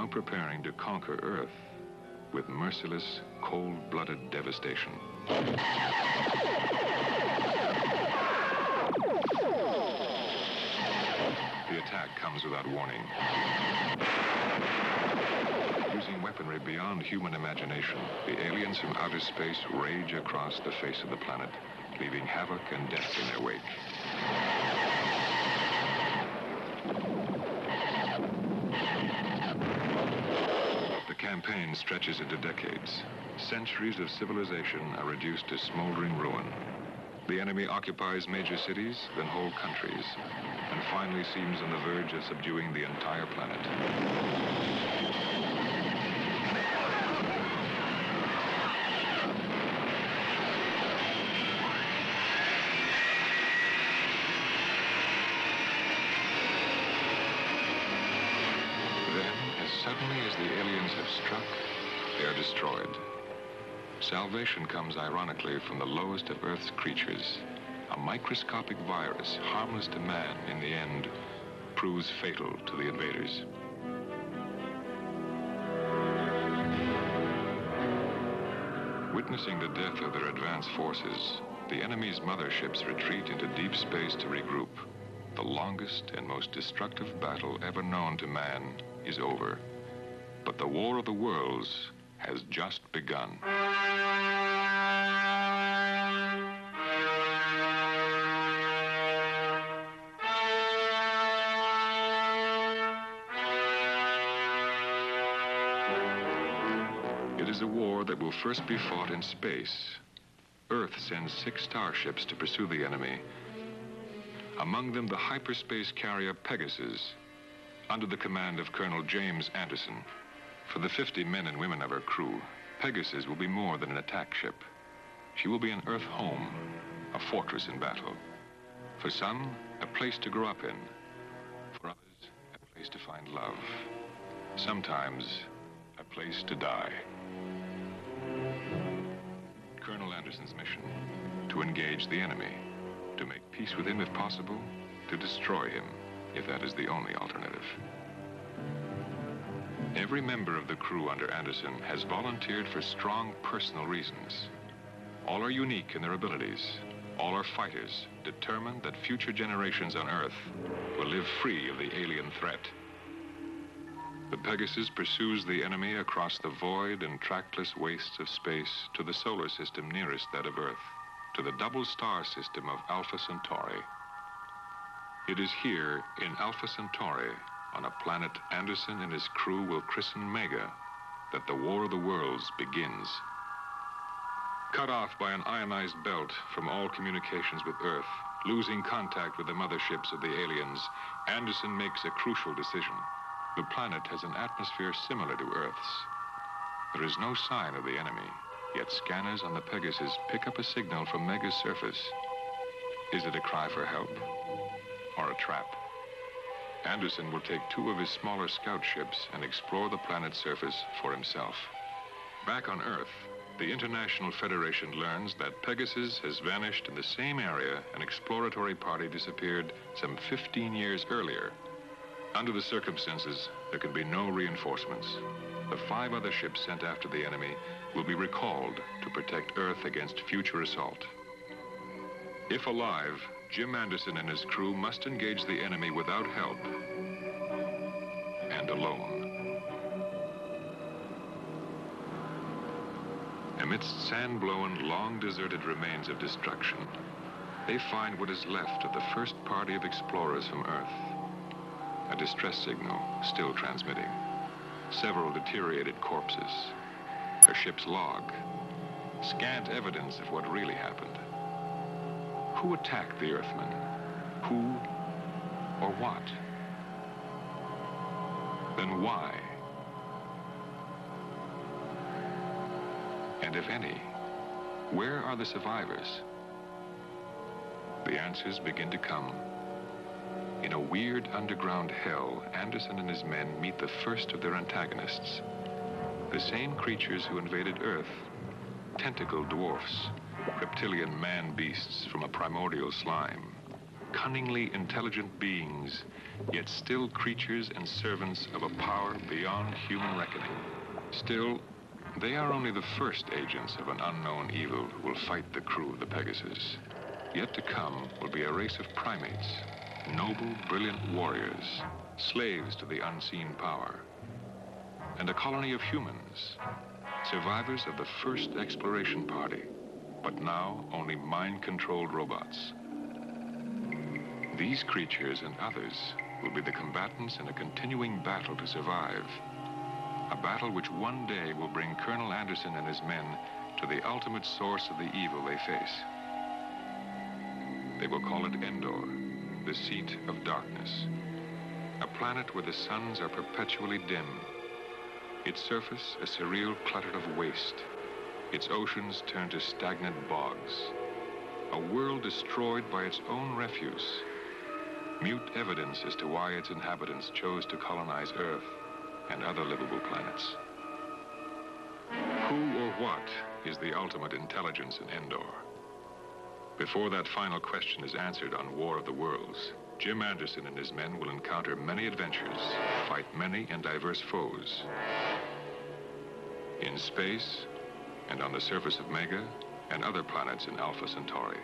now preparing to conquer Earth with merciless, cold-blooded devastation. The attack comes without warning. Using weaponry beyond human imagination, the aliens from outer space rage across the face of the planet, leaving havoc and death in their wake. The campaign stretches into decades. Centuries of civilization are reduced to smoldering ruin. The enemy occupies major cities, then whole countries, and finally seems on the verge of subduing the entire planet. Suddenly, as the aliens have struck, they are destroyed. Salvation comes ironically from the lowest of Earth's creatures. A microscopic virus, harmless to man in the end, proves fatal to the invaders. Witnessing the death of their advanced forces, the enemy's motherships retreat into deep space to regroup. The longest and most destructive battle ever known to man is over. But the War of the Worlds has just begun. It is a war that will first be fought in space. Earth sends 6 starships to pursue the enemy. Among them, the hyperspace carrier Pegasus, under the command of Colonel James Anderson. For the 50 men and women of her crew, Pegasus will be more than an attack ship. She will be an Earth home, a fortress in battle. For some, a place to grow up in. For others, a place to find love. Sometimes, a place to die. Colonel Anderson's mission, to engage the enemy, to make peace with him if possible, to destroy him if that is the only alternative. Every member of the crew under Anderson has volunteered for strong personal reasons. All are unique in their abilities. All are fighters, determined that future generations on Earth will live free of the alien threat. The Pegasus pursues the enemy across the void and trackless wastes of space to the solar system nearest that of Earth, to the double star system of Alpha Centauri. It is here in Alpha Centauri, on a planet Anderson and his crew will christen Mega, that the War of the Worlds begins. Cut off by an ionized belt from all communications with Earth, losing contact with the motherships of the aliens, Anderson makes a crucial decision. The planet has an atmosphere similar to Earth's. There is no sign of the enemy, yet scanners on the Pegasus pick up a signal from Mega's surface. Is it a cry for help or a trap? Anderson will take 2 of his smaller scout ships and explore the planet's surface for himself. Back on Earth, the International Federation learns that Pegasus has vanished in the same area an exploratory party disappeared some 15 years earlier. Under the circumstances, there can be no reinforcements. The 5 other ships sent after the enemy will be recalled to protect Earth against future assault. If alive, Jim Anderson and his crew must engage the enemy without help and alone. Amidst sand-blown, long-deserted remains of destruction, they find what is left of the first party of explorers from Earth. A distress signal still transmitting. Several deteriorated corpses. A ship's log. Scant evidence of what really happened. Who attacked the Earthmen? Who or what? Then why? And if any, where are the survivors? The answers begin to come. In a weird underground hell, Anderson and his men meet the first of their antagonists. The same creatures who invaded Earth. Tentacled dwarfs, reptilian man-beasts from a primordial slime. cunningly intelligent beings, yet still creatures and servants of a power beyond human reckoning. Still, they are only the first agents of an unknown evil who will fight the crew of the Pegasus. Yet to come will be a race of primates, noble, brilliant warriors, slaves to the unseen power, and a colony of humans, survivors of the first exploration party, but now only mind-controlled robots. These creatures and others will be the combatants in a continuing battle to survive, a battle which one day will bring Colonel Anderson and his men to the ultimate source of the evil they face. They will call it Endor, the seat of darkness, a planet where the suns are perpetually dim, its surface a surreal clutter of waste, its oceans turned to stagnant bogs, a world destroyed by its own refuse, mute evidence as to why its inhabitants chose to colonize Earth and other livable planets. Who or what is the ultimate intelligence in Endor? Before that final question is answered on War of the Worlds, Jim Anderson and his men will encounter many adventures, fight many and diverse foes. In space, and on the surface of Mega, and other planets in Alpha Centauri.